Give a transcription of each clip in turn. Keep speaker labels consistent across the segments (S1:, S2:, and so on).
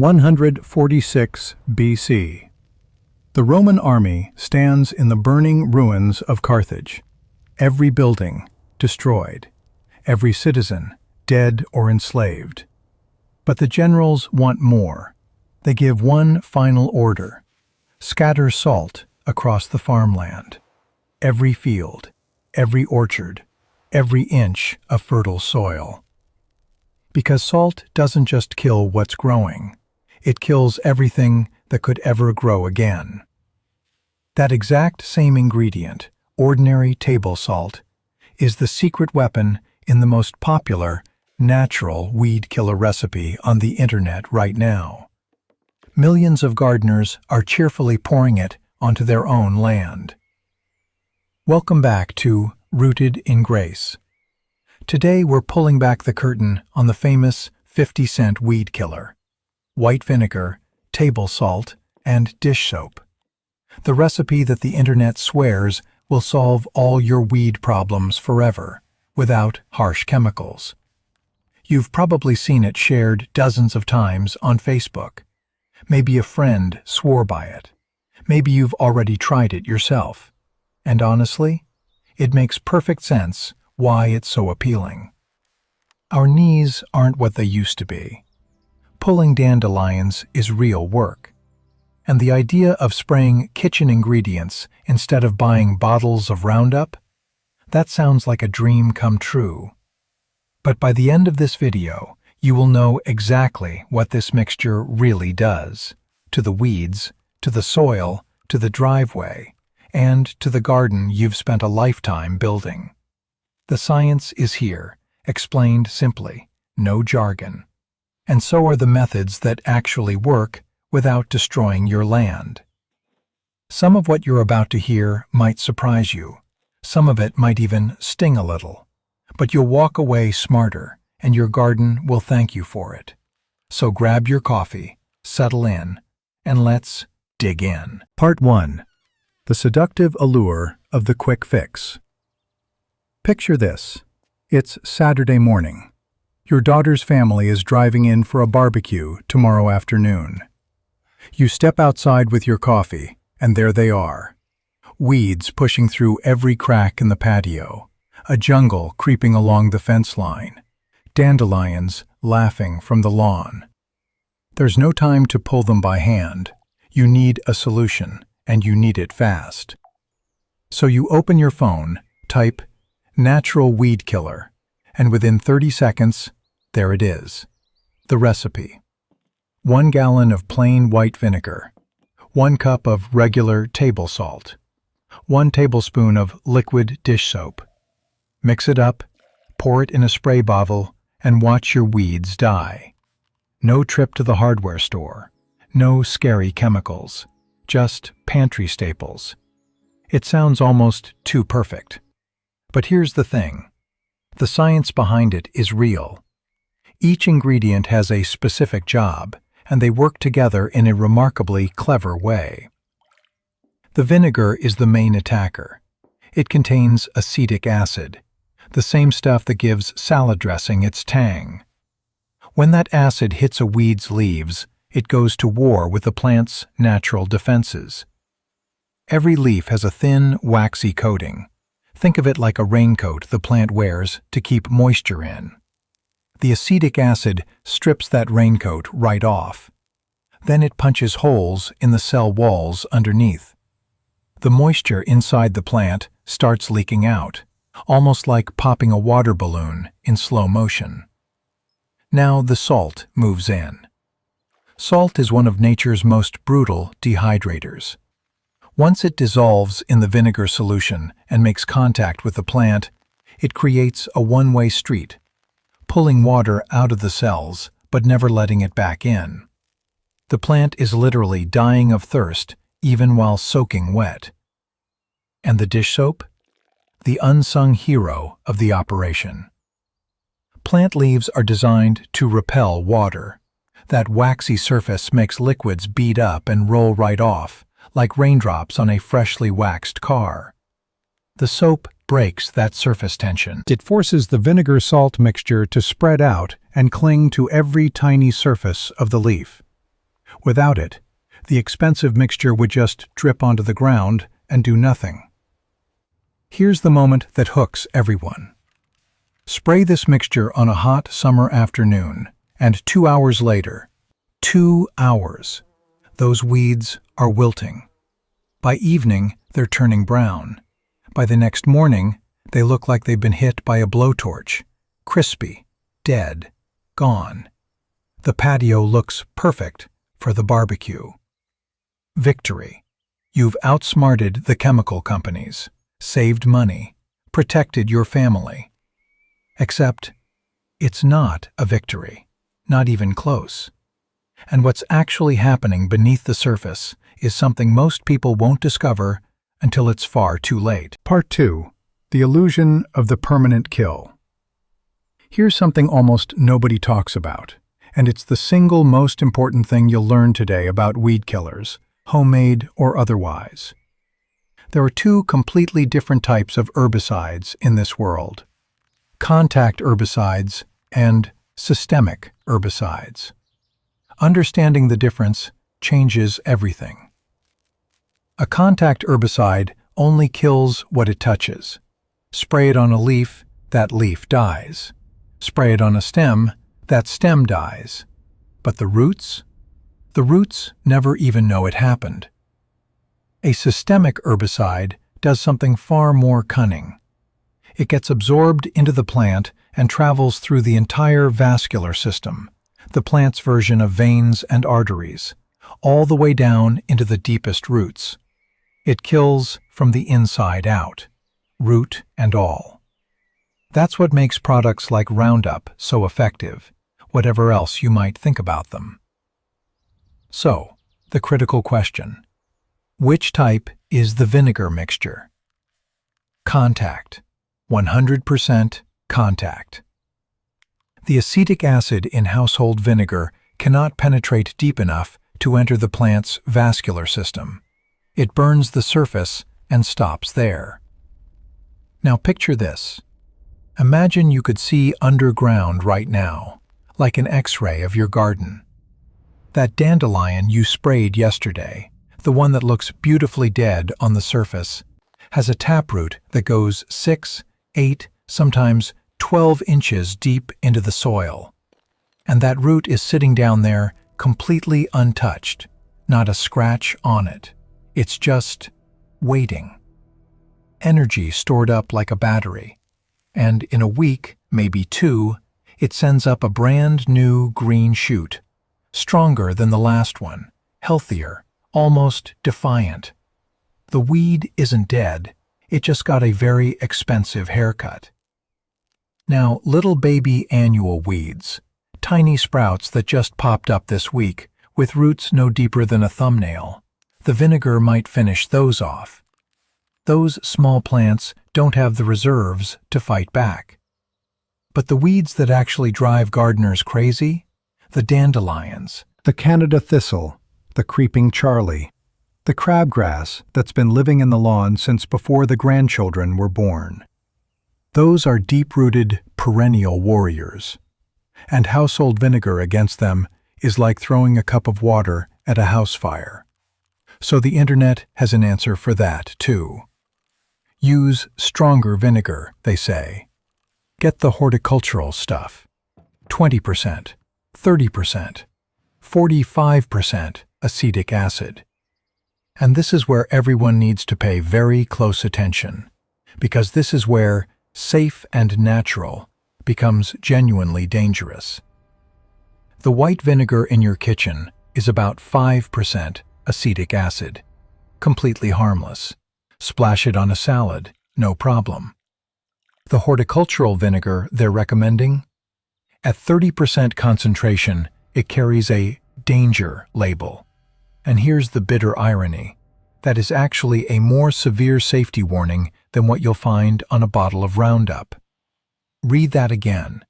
S1: 146 BC. The Roman army stands in the burning ruins of Carthage. Every building destroyed, every citizen dead or enslaved. But the generals want more. They give one final order: scatter salt across the farmland. Every field, every orchard, every inch of fertile soil. Because salt doesn't just kill what's growing, it kills everything that could ever grow again. That exact same ingredient, ordinary table salt, is the secret weapon in the most popular natural weed killer recipe on the internet right now. Millions of gardeners are cheerfully pouring it onto their own land. Welcome back to Rooted in Grace. Today we're pulling back the curtain on the famous 50-cent weed killer: white vinegar, table salt, and dish soap. The recipe that the internet swears will solve all your weed problems forever, without harsh chemicals. You've probably seen it shared dozens of times on Facebook. Maybe a friend swore by it. Maybe you've already tried it yourself. And honestly, it makes perfect sense why it's so appealing. Our knees aren't what they used to be. Pulling dandelions is real work. And the idea of spraying kitchen ingredients instead of buying bottles of Roundup? That sounds like a dream come true. But by the end of this video, you will know exactly what this mixture really does to the weeds, to the soil, to the driveway, and to the garden you've spent a lifetime building. The science is here, explained simply, no jargon. And so are the methods that actually work without destroying your land. Some of what you're about to hear might surprise you. Some of it might even sting a little. But you'll walk away smarter, and your garden will thank you for it. So grab your coffee, settle in, and let's dig in. Part 1. The seductive allure of the quick fix. Picture this. It's Saturday morning. Your daughter's family is driving in for a barbecue tomorrow afternoon. You step outside with your coffee, and there they are. Weeds pushing through every crack in the patio, a jungle creeping along the fence line, dandelions laughing from the lawn. There's no time to pull them by hand. You need a solution, and you need it fast. So you open your phone, type "natural weed killer," and within 30 seconds, there it is. The recipe: 1 gallon of plain white vinegar, 1 cup of regular table salt, 1 tablespoon of liquid dish soap. Mix it up, pour it in a spray bottle, and watch your weeds die. No trip to the hardware store, no scary chemicals, just pantry staples. It sounds almost too perfect. But here's the thing. The science behind it is real. Each ingredient has a specific job, and they work together in a remarkably clever way. The vinegar is the main attacker. It contains acetic acid, the same stuff that gives salad dressing its tang. When that acid hits a weed's leaves, it goes to war with the plant's natural defenses. Every leaf has a thin, waxy coating. Think of it like a raincoat the plant wears to keep moisture in. The acetic acid strips that raincoat right off. Then it punches holes in the cell walls underneath. The moisture inside the plant starts leaking out, almost like popping a water balloon in slow motion. Now the salt moves in. Salt is one of nature's most brutal dehydrators. Once it dissolves in the vinegar solution and makes contact with the plant, it creates a one-way street, pulling water out of the cells but never letting it back in. The plant is literally dying of thirst even while soaking wet. And the dish soap? The unsung hero of the operation. Plant leaves are designed to repel water. That waxy surface makes liquids bead up and roll right off, like raindrops on a freshly waxed car. The soap breaks that surface tension. It forces the vinegar-salt mixture to spread out and cling to every tiny surface of the leaf. Without it, the expensive mixture would just drip onto the ground and do nothing. Here's the moment that hooks everyone. Spray this mixture on a hot summer afternoon, and 2 hours later, 2 hours, those weeds are wilting. By evening, they're turning brown. By the next morning, they look like they've been hit by a blowtorch, crispy, dead, gone. The patio looks perfect for the barbecue. Victory. You've outsmarted the chemical companies, saved money, protected your family. Except, it's not a victory, not even close. And what's actually happening beneath the surface is something most people won't discover until it's far too late. Part 2. The illusion of the permanent kill. Here's something almost nobody talks about, and it's the single most important thing you'll learn today about weed killers, homemade or otherwise. There are two completely different types of herbicides in this world: contact herbicides and systemic herbicides. Understanding the difference changes everything. A contact herbicide only kills what it touches. Spray it on a leaf, that leaf dies. Spray it on a stem, that stem dies. But the roots? The roots never even know it happened. A systemic herbicide does something far more cunning. It gets absorbed into the plant and travels through the entire vascular system, the plant's version of veins and arteries, all the way down into the deepest roots. It kills from the inside out, root and all. That's what makes products like Roundup so effective, whatever else you might think about them. So, the critical question: which type is the vinegar mixture? Contact. 100% contact. The acetic acid in household vinegar cannot penetrate deep enough to enter the plant's vascular system. It burns the surface and stops there. Now picture this. Imagine you could see underground right now, like an X-ray of your garden. That dandelion you sprayed yesterday, the one that looks beautifully dead on the surface, has a taproot that goes 6, 8, sometimes 12 inches deep into the soil. And that root is sitting down there completely untouched, not a scratch on it. It's just waiting. Energy stored up like a battery. And in a week, maybe 2, it sends up a brand new green shoot, stronger than the last one, healthier, almost defiant. The weed isn't dead, it just got a very expensive haircut. Now, little baby annual weeds, tiny sprouts that just popped up this week, with roots no deeper than a thumbnail, the vinegar might finish those off. Those small plants don't have the reserves to fight back. But the weeds that actually drive gardeners crazy? The dandelions, the Canada thistle, the creeping Charlie, the crabgrass that's been living in the lawn since before the grandchildren were born. Those are deep-rooted, perennial warriors. And household vinegar against them is like throwing a cup of water at a house fire. So the internet has an answer for that, too. Use stronger vinegar, they say. Get the horticultural stuff. 20%, 30%, 45% acetic acid. And this is where everyone needs to pay very close attention, because this is where safe and natural becomes genuinely dangerous. The white vinegar in your kitchen is about 5% acetic acid, completely harmless. Splash it on a salad, no problem. The horticultural vinegar they're recommending? At 30% concentration, it carries a danger label. And here's the bitter irony. That is actually a more severe safety warning than what you'll find on a bottle of Roundup. Read that again.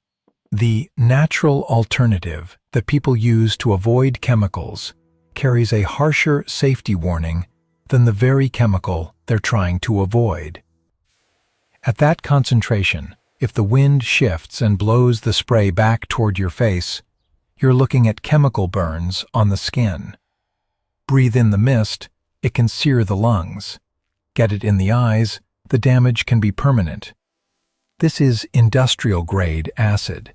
S1: The natural alternative that people use to avoid chemicals carries a harsher safety warning than the very chemical they're trying to avoid. At that concentration, if the wind shifts and blows the spray back toward your face, you're looking at chemical burns on the skin. Breathe in the mist, it can sear the lungs. Get it in the eyes, the damage can be permanent. This is industrial-grade acid.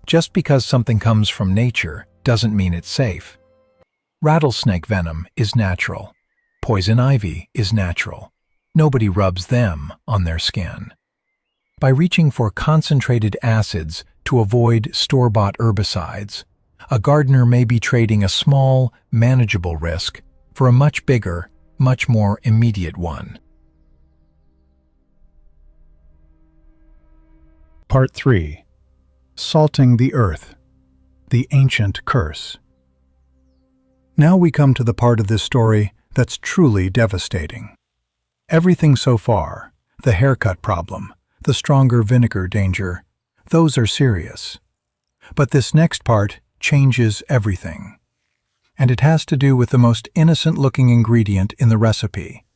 S1: Just because something comes from nature doesn't mean it's safe. Rattlesnake venom is natural. Poison ivy is natural. Nobody rubs them on their skin. By reaching for concentrated acids to avoid store-bought herbicides, a gardener may be trading a small, manageable risk for a much bigger, much more immediate one. Part 3. Salting the Earth. The Ancient Curse. Now we come to the part of this story that's truly devastating. Everything so far, the haircut problem, the stronger vinegar danger, those are serious. But this next part changes everything. And it has to do with the most innocent-looking ingredient in the recipe,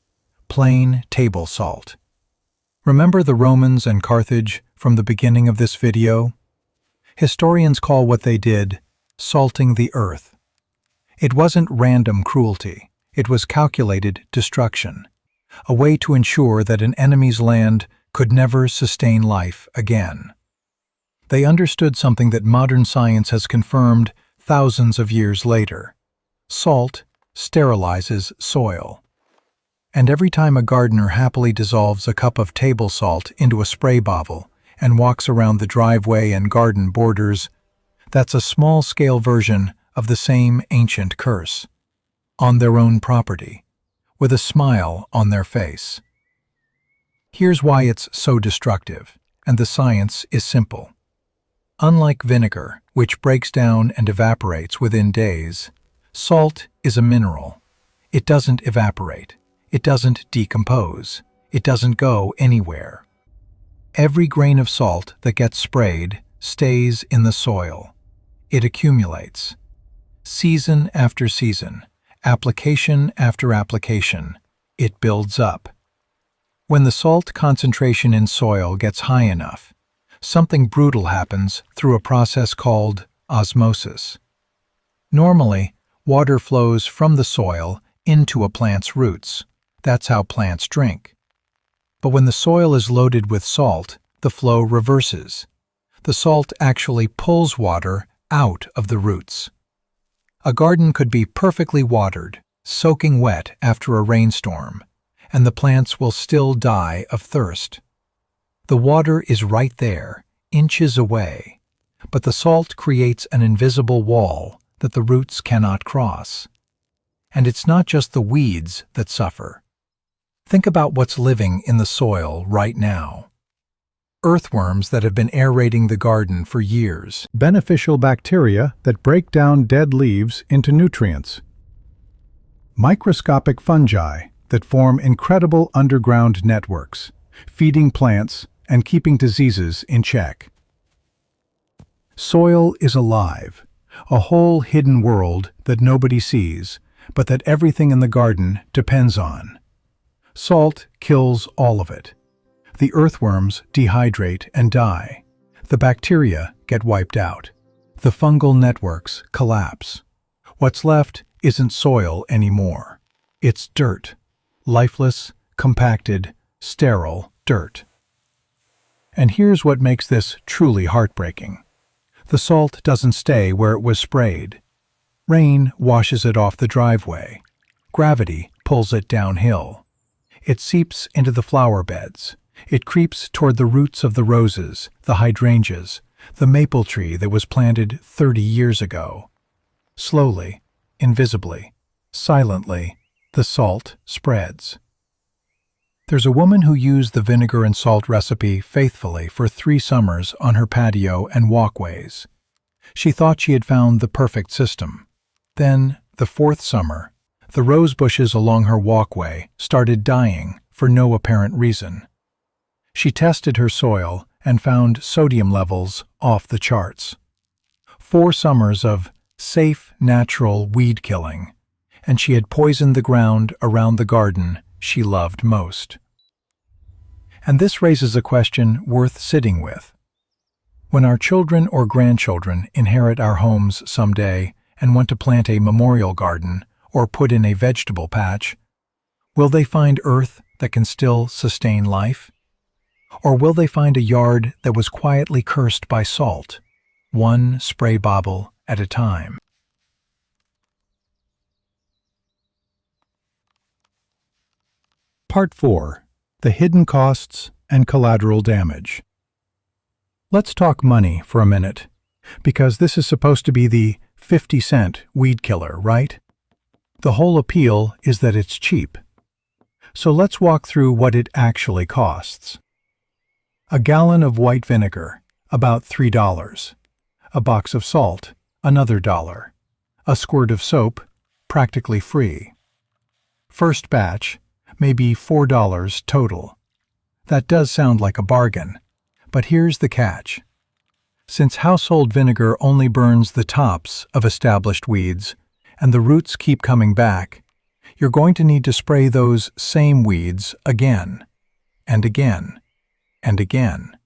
S1: plain table salt. Remember the Romans and Carthage from the beginning of this video? Historians call what they did salting the earth. It wasn't random cruelty, it was calculated destruction, a way to ensure that an enemy's land could never sustain life again. They understood something that modern science has confirmed thousands of years later. Salt sterilizes soil. And every time a gardener happily dissolves a cup of table salt into a spray bottle and walks around the driveway and garden borders, that's a small-scale version of the same ancient curse, on their own property, with a smile on their face. Here's why it's so destructive, and the science is simple. Unlike vinegar, which breaks down and evaporates within days, salt is a mineral. It doesn't evaporate. It doesn't decompose. It doesn't go anywhere. Every grain of salt that gets sprayed stays in the soil. It accumulates. Season after season, application after application, it builds up. When the salt concentration in soil gets high enough, something brutal happens through a process called osmosis. Normally, water flows from the soil into a plant's roots. That's how plants drink. But when the soil is loaded with salt, the flow reverses. The salt actually pulls water out of the roots. A garden could be perfectly watered, soaking wet after a rainstorm, and the plants will still die of thirst. The water is right there, inches away, but the salt creates an invisible wall that the roots cannot cross. And it's not just the weeds that suffer. Think about what's living in the soil right now. Earthworms that have been aerating the garden for years. Beneficial bacteria that break down dead leaves into nutrients. Microscopic fungi that form incredible underground networks, feeding plants and keeping diseases in check. Soil is alive, a whole hidden world that nobody sees, but that everything in the garden depends on. Salt kills all of it. The earthworms dehydrate and die. The bacteria get wiped out. The fungal networks collapse. What's left isn't soil anymore. It's dirt. Lifeless, compacted, sterile dirt. And here's what makes this truly heartbreaking. The salt doesn't stay where it was sprayed. Rain washes it off the driveway. Gravity pulls it downhill. It seeps into the flower beds. It creeps toward the roots of the roses, the hydrangeas, the maple tree that was planted 30 years ago. Slowly, invisibly, silently, the salt spreads. There's a woman who used the vinegar and salt recipe faithfully for 3 summers on her patio and walkways. She thought she had found the perfect system. Then, the 4th summer, the rose bushes along her walkway started dying for no apparent reason. She tested her soil and found sodium levels off the charts. 4 summers of safe, natural weed killing, and she had poisoned the ground around the garden she loved most. And this raises a question worth sitting with. When our children or grandchildren inherit our homes someday and want to plant a memorial garden or put in a vegetable patch, will they find earth that can still sustain life? Or will they find a yard that was quietly cursed by salt, one spray bobble at a time? Part 4. The Hidden Costs and Collateral Damage. Let's talk money for a minute, because this is supposed to be the 50-cent weed killer, right? The whole appeal is that it's cheap. So let's walk through what it actually costs. A gallon of white vinegar, about $3. A box of salt, another $1. A squirt of soap, practically free. First batch, maybe $4 total. That does sound like a bargain, but here's the catch. Since household vinegar only burns the tops of established weeds, and the roots keep coming back, you're going to need to spray those same weeds again, and again, and again.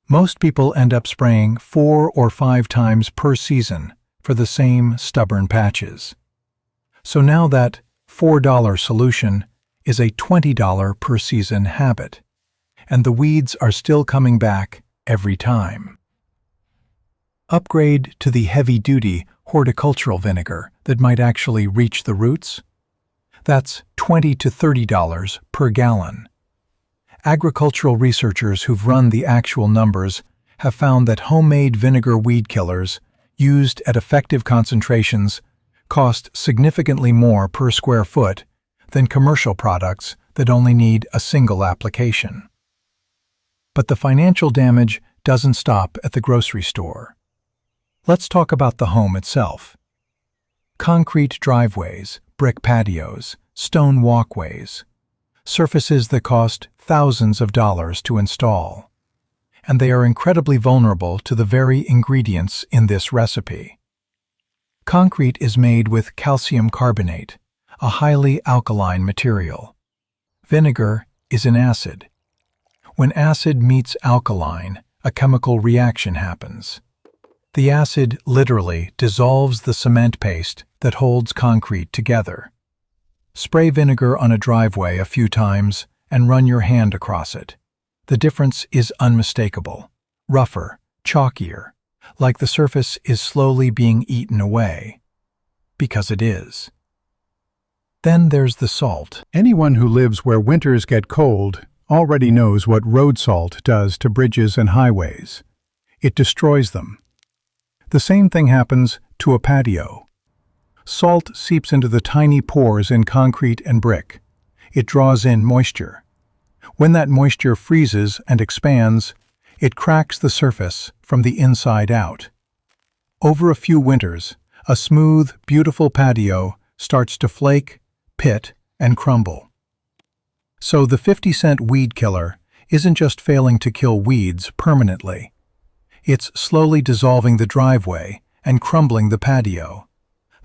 S1: Most people end up spraying 4 or 5 times per season for the same stubborn patches. So now that $4 solution is a $20 per season habit, and the weeds are still coming back every time. Upgrade to the heavy-duty horticultural vinegar that might actually reach the roots? That's $20 to $30 per gallon. Agricultural researchers who've run the actual numbers have found that homemade vinegar weed killers used at effective concentrations cost significantly more per square foot than commercial products that only need a single application. But the financial damage doesn't stop at the grocery store. Let's talk about the home itself. Concrete driveways, brick patios, stone walkways, surfaces that cost thousands of dollars to install. And they are incredibly vulnerable to the very ingredients in this recipe. Concrete is made with calcium carbonate, a highly alkaline material. Vinegar is an acid. When acid meets alkaline, a chemical reaction happens. The acid literally dissolves the cement paste that holds concrete together. Spray vinegar on a driveway a few times and run your hand across it. The difference is unmistakable, rougher, chalkier, like the surface is slowly being eaten away. Because it is. Then there's the salt. Anyone who lives where winters get cold already knows what road salt does to bridges and highways. It destroys them. The same thing happens to a patio. Salt seeps into the tiny pores in concrete and brick. It draws in moisture. When that moisture freezes and expands, it cracks the surface from the inside out. Over a few winters, a smooth, beautiful patio starts to flake, pit, and crumble. So the 50-cent weed killer isn't just failing to kill weeds permanently. It's slowly dissolving the driveway and crumbling the patio,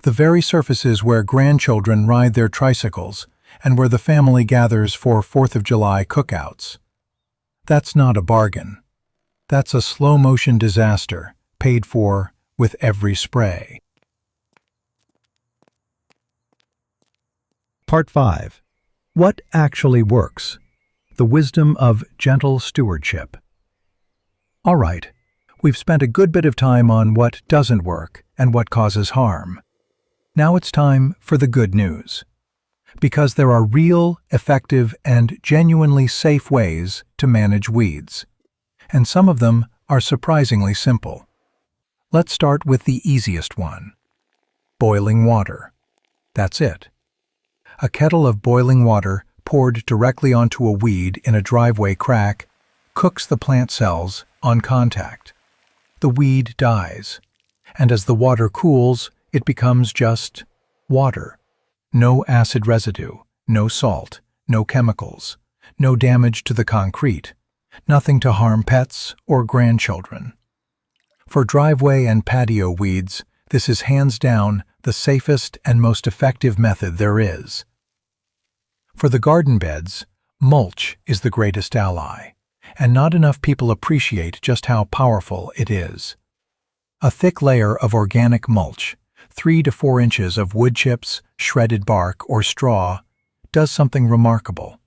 S1: the very surfaces where grandchildren ride their tricycles and where the family gathers for 4th of July cookouts. That's not a bargain. That's a slow-motion disaster paid for with every spray. Part 5. What actually works? The wisdom of gentle stewardship. All right. We've spent a good bit of time on what doesn't work and what causes harm. Now it's time for the good news. Because there are real, effective, and genuinely safe ways to manage weeds. And some of them are surprisingly simple. Let's start with the easiest one. Boiling water. That's it. A kettle of boiling water poured directly onto a weed in a driveway crack cooks the plant cells on contact. The weed dies, and as the water cools, it becomes just water. No acid residue, no salt, no chemicals, no damage to the concrete, nothing to harm pets or grandchildren. For driveway and patio weeds, this is hands down the safest and most effective method there is. For the garden beds, mulch is the greatest ally, and not enough people appreciate just how powerful it is. A thick layer of organic mulch, 3 to 4 inches of wood chips, shredded bark, or straw does something remarkable.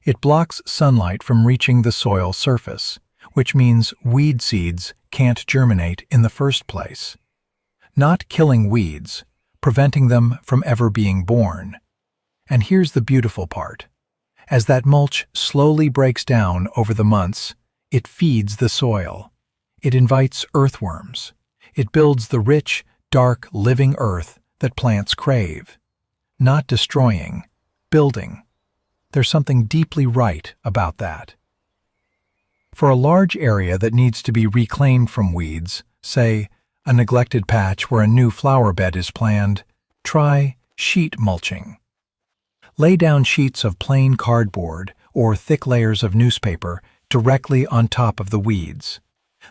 S1: It blocks sunlight from reaching the soil surface, which means weed seeds can't germinate in the first place. Not killing weeds, preventing them from ever being born. And here's the beautiful part. As that mulch slowly breaks down over the months, it feeds the soil. It invites earthworms. It builds the rich, dark, living earth that plants crave. Not destroying, building. There's something deeply right about that. For a large area that needs to be reclaimed from weeds, say, a neglected patch where a new flower bed is planned, try sheet mulching. Lay down sheets of plain cardboard or thick layers of newspaper directly on top of the weeds.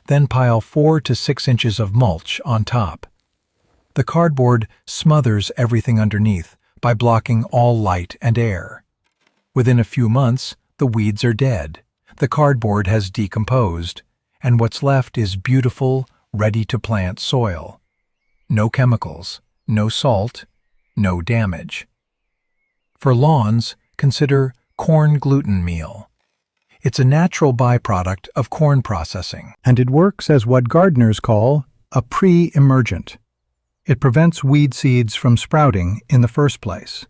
S1: Then pile 4 to 6 inches of mulch on top. The cardboard smothers everything underneath by blocking all light and air. Within a few months, the weeds are dead, the cardboard has decomposed, and what's left is beautiful, ready-to-plant soil. No chemicals, no salt, no damage. For lawns, consider corn gluten meal. It's a natural byproduct of corn processing, and it works as what gardeners call a pre-emergent. It prevents weed seeds from sprouting in the first place.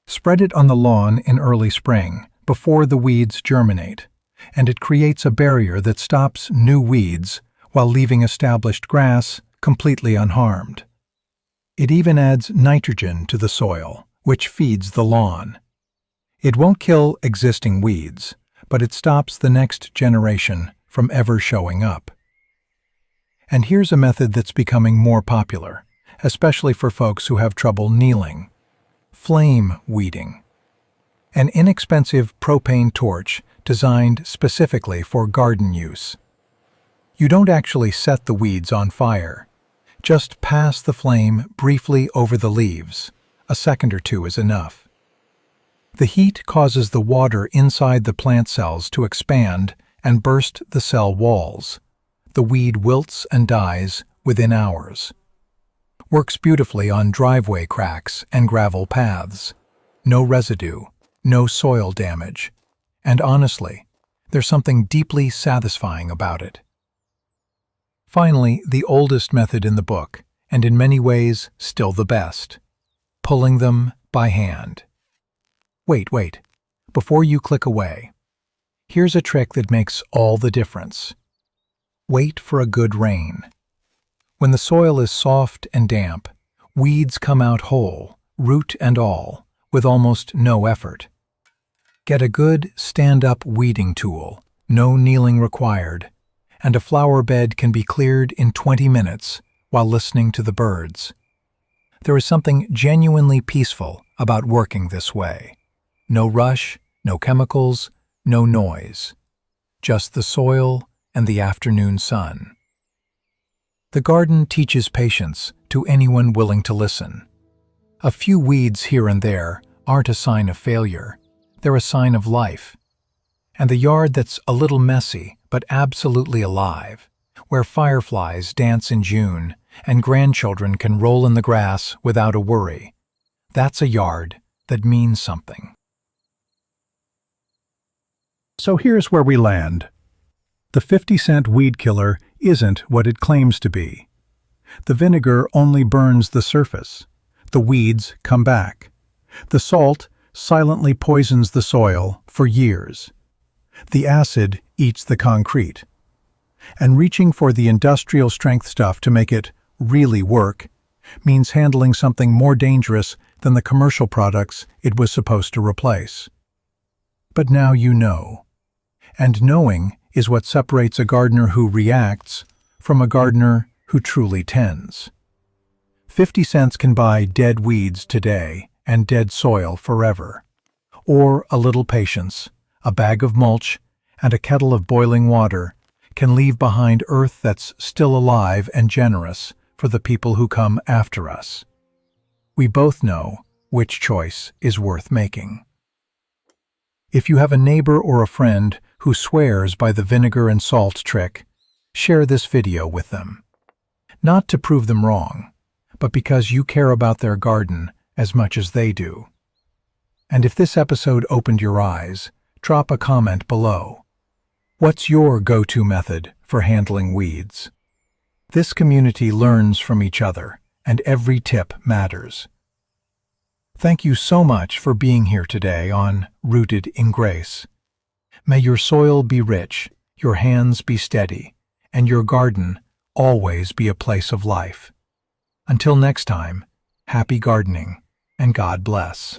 S1: Spread it on the lawn in early spring, before the weeds germinate, and it creates a barrier that stops new weeds while leaving established grass completely unharmed. It even adds nitrogen to the soil, which feeds the lawn. It won't kill existing weeds, but it stops the next generation from ever showing up. And here's a method that's becoming more popular, especially for folks who have trouble kneeling: flame weeding. An inexpensive propane torch designed specifically for garden use. You don't actually set the weeds on fire. Just pass the flame briefly over the leaves. A second or two is enough. The heat causes the water inside the plant cells to expand and burst the cell walls. The weed wilts and dies within hours. Works beautifully on driveway cracks and gravel paths. No residue, no soil damage. And honestly, there's something deeply satisfying about it. Finally, the oldest method in the book, and in many ways still the best: pulling them by hand. Wait, before you click away. Here's a trick that makes all the difference. Wait for a good rain. When the soil is soft and damp, weeds come out whole, root and all, with almost no effort. Get a good stand-up weeding tool, no kneeling required, and a flower bed can be cleared in 20 minutes while listening to the birds. There is something genuinely peaceful about working this way. No rush, no chemicals, no noise. Just the soil and the afternoon sun. The garden teaches patience to anyone willing to listen. A few weeds here and there aren't a sign of failure. They're a sign of life. And the yard that's a little messy but absolutely alive, where fireflies dance in June and grandchildren can roll in the grass without a worry, that's a yard that means something. So here's where we land. The 50-cent weed killer isn't what it claims to be. The vinegar only burns the surface. The weeds come back. The salt silently poisons the soil for years. The acid eats the concrete. And reaching for the industrial strength stuff to make it really work means handling something more dangerous than the commercial products it was supposed to replace. But now you know. And knowing is what separates a gardener who reacts from a gardener who truly tends. 50 cents can buy dead weeds today and dead soil forever. Or a little patience, a bag of mulch, and a kettle of boiling water can leave behind earth that's still alive and generous for the people who come after us. We both know which choice is worth making. If you have a neighbor or a friend who swears by the vinegar and salt trick, share this video with them. Not to prove them wrong, but because you care about their garden as much as they do. And if this episode opened your eyes, drop a comment below. What's your go-to method for handling weeds? This community learns from each other, and every tip matters. Thank you so much for being here today on Rooted in Grace. May your soil be rich, your hands be steady, and your garden always be a place of life. Until next time, happy gardening, and God bless.